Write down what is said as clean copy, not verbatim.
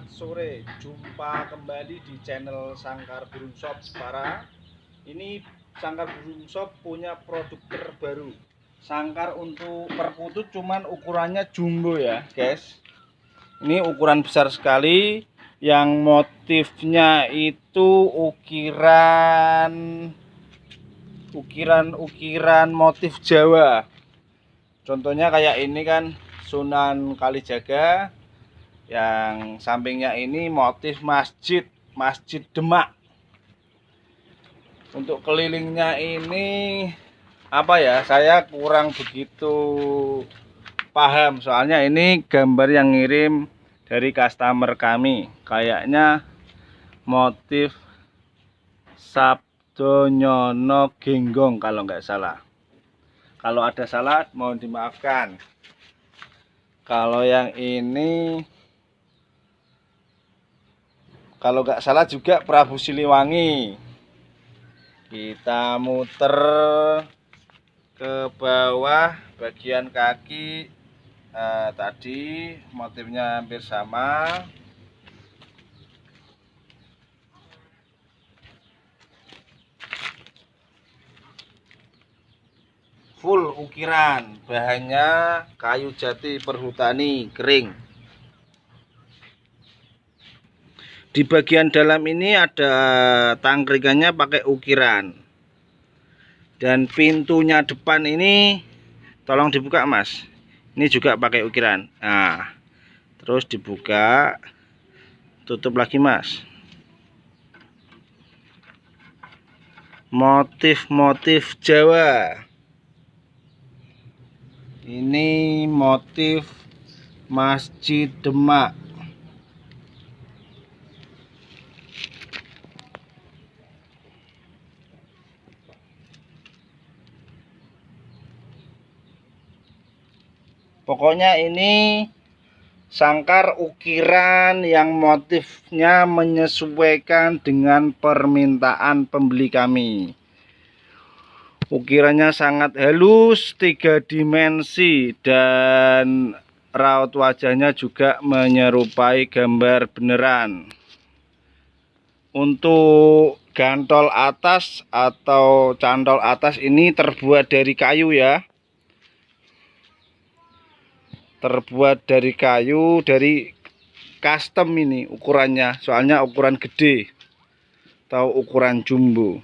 Selamat sore, jumpa kembali di channel Sangkar Burung Shop Jepara. Ini Sangkar Burung Shop punya produk terbaru. Sangkar untuk perkutut cuman ukurannya jumbo ya guys. Ini ukuran besar sekali. Yang motifnya itu ukiran motif Jawa. Contohnya kayak ini kan Sunan Kalijaga. Yang sampingnya ini motif masjid Demak. Untuk kelilingnya ini apa ya, saya kurang begitu paham, soalnya ini gambar yang ngirim dari customer kami. Kayaknya motif Sabdo Nyono Genggong kalau nggak salah. Kalau ada salah mohon dimaafkan. Kalau yang ini kalau nggak salah juga Prabu Siliwangi. Kita muter ke bawah bagian kaki. Tadi motifnya hampir sama. Full ukiran, bahannya kayu jati perhutani kering. Di bagian dalam ini ada tangkringannya pakai ukiran. Dan pintunya depan ini tolong dibuka Mas. Ini juga pakai ukiran. Nah, terus dibuka, tutup lagi Mas. Motif-motif Jawa. Ini motif Masjid Demak. Pokoknya ini sangkar ukiran yang motifnya menyesuaikan dengan permintaan pembeli kami. Ukirannya sangat halus, 3 dimensi, dan raut wajahnya juga menyerupai gambar beneran. Untuk gantol atas atau cantol atas ini terbuat dari kayu ya. Terbuat dari kayu, dari custom ini ukurannya, soalnya ukuran gede atau ukuran jumbo.